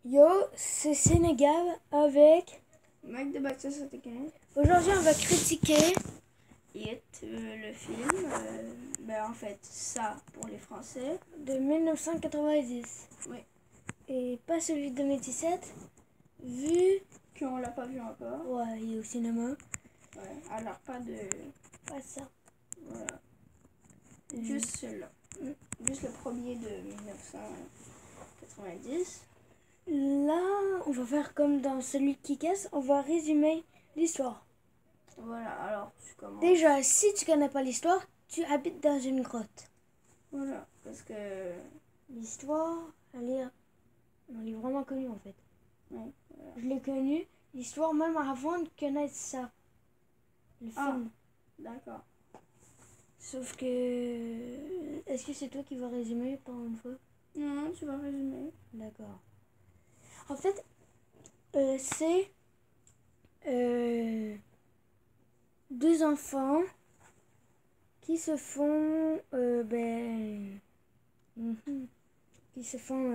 Yo, c'est Sénégal avec... Mike de Baptiste Saint-Étienne. Aujourd'hui, on va critiquer It, le film. En fait, ça pour les Français. de 1990. Oui. Et pas celui de 2017, vu... Qu'on l'a pas vu encore. Ouais, il est au cinéma. Ouais. Alors, pas de. Pas ça. Voilà. Juste celui-là. Juste le premier de 1990. Là, on va faire comme dans celui qui casse, on va résumer l'histoire. Voilà, alors tu commences. Déjà, si tu connais pas l'histoire, tu habites dans une grotte. Voilà, parce que. L'histoire, elle est vraiment connue en fait. Ouais, voilà. Je l'ai connue, l'histoire même avant de connaître ça. Le film. D'accord. Sauf que... Est-ce que c'est toi qui vas résumer pour une fois? Non, tu vas résumer. D'accord. En fait, c'est deux enfants qui se font... qui se font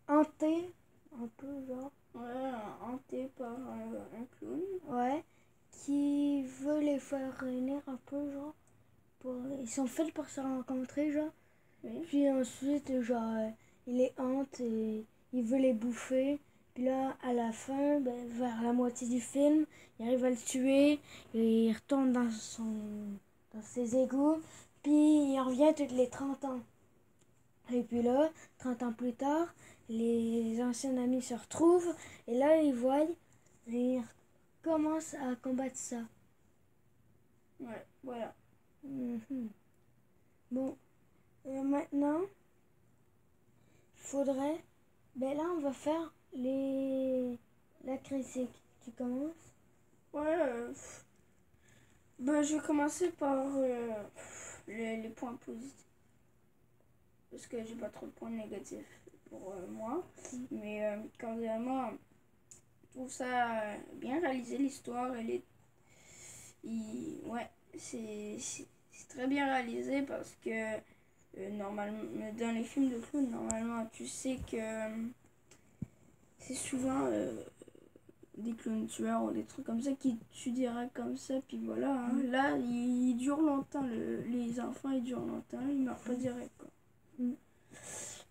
hanter, un peu genre. Ouais, hanté par un clown. Ouais. Qui veut les faire réunir un peu genre. Ils sont faits pour se rencontrer genre. Oui. Puis ensuite, genre, il les hante et il veut les bouffer. Puis là, à la fin, vers la moitié du film, il arrive à le tuer et il retourne dans ses égouts. Puis il revient tous les 30 ans. Et puis là, 30 ans plus tard, les anciens amis se retrouvent et là, ils voient et ils commencent à combattre ça. Ouais, voilà. Bon, maintenant, il faudrait... là, on va faire la critique. Tu commences? Ouais, je vais commencer par les points positifs. Parce que j'ai pas trop de points négatifs pour moi. Mais cordialement, je trouve ça bien réalisé, l'histoire. Ouais, c'est très bien réalisé parce que normalement, dans les films de clowns, normalement, tu sais que c'est souvent des clowns tueurs ou des trucs comme ça qui tuent direct comme ça, puis voilà. Hein. Là, ils durent longtemps, les enfants, ils durent longtemps, ils meurent pas direct, quoi.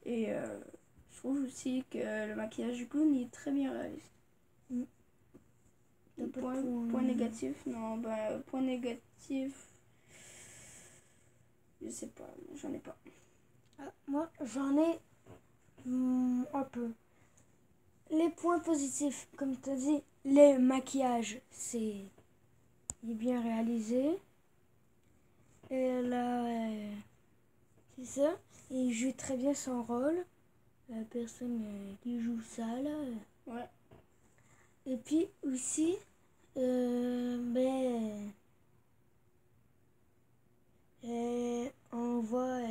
Et je trouve aussi que le maquillage du clown il est très bien réalisé. Point négatif, non, point négatif, je sais pas, j'en ai pas. Moi, j'en ai un peu. Les points positifs, comme tu as dit, le maquillage, il est bien réalisé. Et là, c'est ça. Il joue très bien son rôle. La personne qui joue ça, là. Ouais. Et puis aussi, on voit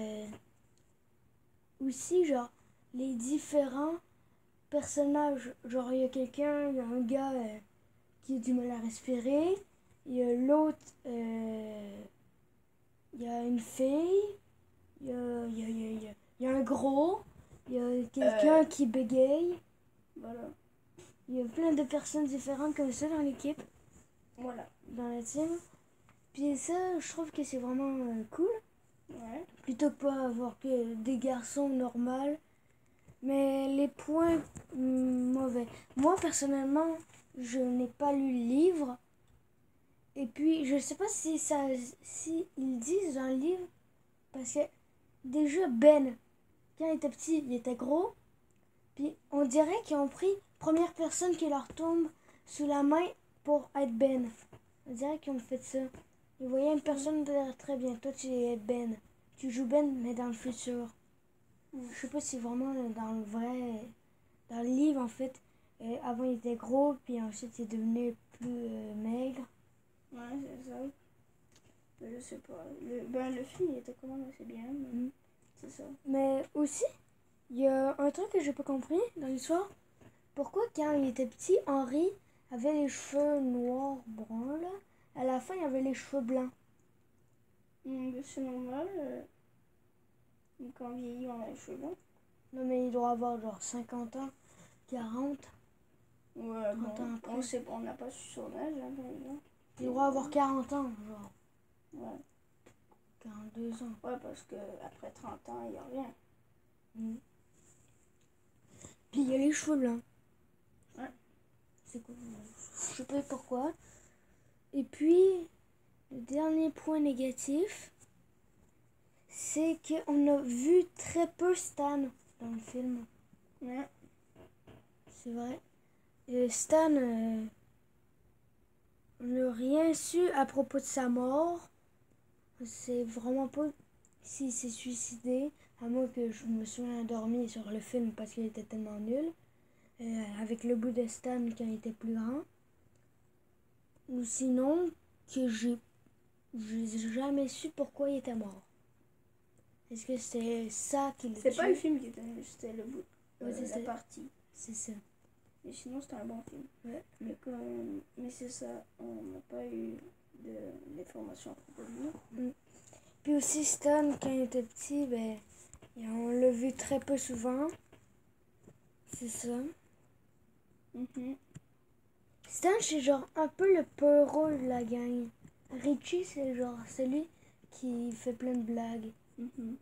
aussi, genre, les différents personnages. Genre, il y a un gars qui a du mal à respirer. Il y a l'autre, il y a une fille. Il y a un gros. Il y a quelqu'un qui bégaye. Voilà. Il y a plein de personnes différentes comme ça dans l'équipe. Voilà. Dans la team. Puis ça, je trouve que c'est vraiment cool. Ouais. Plutôt que pas avoir que des garçons normaux. Mais les points mauvais. Moi, personnellement, je n'ai pas lu le livre. Et puis, je sais pas si ils disent dans le livre. Parce que déjà, Ben, quand il était petit, il était gros. Puis, on dirait qu'ils ont pris première personne qui leur tombe sous la main pour être Ben. On dirait qu'ils ont fait ça. Ils voyaient une personne de l'air très bien. Toi, tu es Ben. Tu joues Ben, mais dans le futur. Je sais pas si vraiment dans le vrai... Dans le livre, en fait, avant il était gros, puis ensuite il est devenu plus maigre. Ouais, c'est ça. Je sais pas. Le film il était quand même assez bien. C'est ça. Mais aussi, il y a un truc que j'ai pas compris dans l'histoire. Pourquoi quand il était petit, Henri avait les cheveux noirs, bruns, là. À la fin, il avait les cheveux blancs. C'est normal. Quand on vieillit, on a les cheveux blancs. Non, mais il doit avoir genre 50 ans. 40. Ouais, 30 ans bon, après. on sait pas, on n'a pas su son âge, hein, par exemple. Il doit avoir 40 ans, genre. Ouais. 42 ans. Ouais, parce que après 30 ans, il revient. Puis il y a les cheveux blancs. Ouais. C'est cool. Je sais pas pourquoi. Et puis, le dernier point négatif, c'est qu'on a vu très peu Stan dans le film. Ouais. C'est vrai. Et Stan, on n'a rien su à propos de sa mort. C'est vraiment pas s'il s'est suicidé, à moins que je me sois endormi sur le film parce qu'il était tellement nul. Avec le bout de Stan quand il était plus grand. Ou sinon, que j'ai jamais su pourquoi il était mort. Est-ce que c'est ça qui le C'est pas tue? le film qui était nul, c'était le bout. Ouais, c'est la ça. partie. C'est ça. Mais sinon, c'était un bon film. Ouais. Mais c'est ça, on n'a pas eu d'informations à propos de lui. Puis aussi Stan, quand il était petit, ben, on l'a vu très peu souvent. C'est ça. Mhm. Stan, c'est genre un peu le peureux de la gang. Richie, c'est genre celui qui fait plein de blagues. Mhm.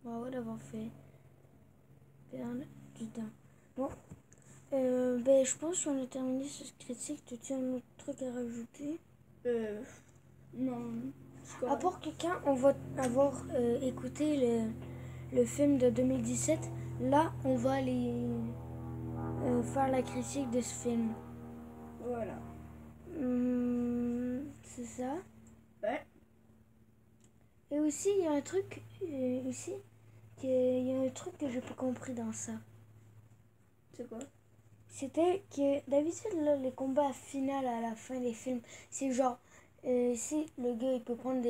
Bravo d'avoir fait perdre du temps. Bon, ben, je pense qu'on a terminé cette critique. Tu as un autre truc à rajouter? Non. c'est À correct. part que quand on va avoir écouté le film de 2017, là, on va aller faire la critique de ce film. Voilà. C'est ça. Ouais. Et aussi, il y a un truc il y a un truc que j'ai pas compris dans ça. C'est quoi? C'était que d'habitude, là, les combats finaux à la fin des films, c'est genre, si le gars il peut prendre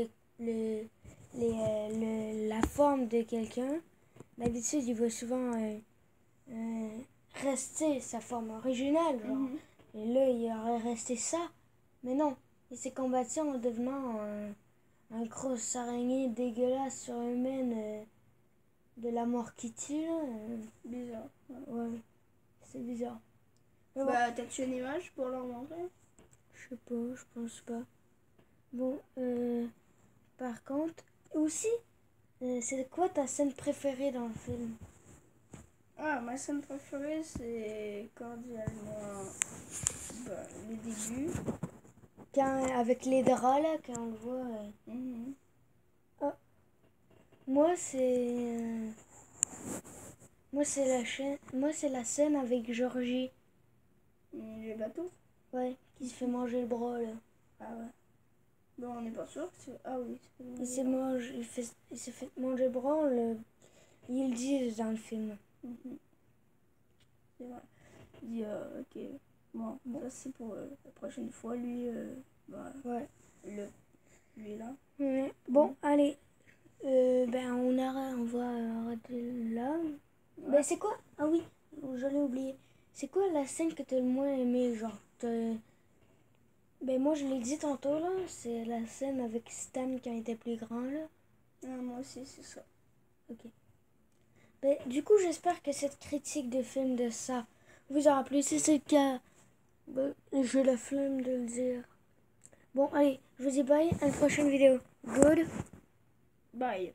la forme de quelqu'un, d'habitude il va souvent rester sa forme originale, genre. Mhm. Et là, il aurait resté ça. Mais non, il s'est combattu en devenant un gros araignée dégueulasse surhumaine de la mort qui tue, là. Bizarre. Ouais. Ouais, c'est bizarre. Mais bon, Bah, t'as-tu une image pour leur montrer? je sais pas, je pense pas. Bon, par contre, aussi, c'est quoi ta scène préférée dans le film? Ah, ma scène préférée, c'est cordialement le début. Avec les draps, là, quand on le voit. Mhm. Moi, c'est. Moi, c'est la scène avec Georgie. Le bateau? Ouais, qui se fait manger le bras, là. Ah ouais. Bon, on n'est pas sûr que c'est... Ah oui, c'est Il s'est fait manger le bras, ils le disent dans le film. Mhm. C'est vrai. Il dit, ok. Bon, ça c'est pour la prochaine fois. Lui, bah, Ouais. lui là. Ouais. Bon, allez. Ben, on va arrêter là. Ouais. Ben, c'est quoi? Ah oui, j'allais oublier. C'est quoi la scène que t'as le moins aimé, genre? Ben, moi, je l'ai dit tantôt, là. C'est la scène avec Stan quand il était plus grand, là. Ah, moi aussi, c'est ça. Ok. Ben, du coup, j'espère que cette critique de film de ça vous aura plu. Si c'est le cas, ben, j'ai la flemme de le dire. Bon, allez, je vous dis bye. À la prochaine vidéo. Good. Bye.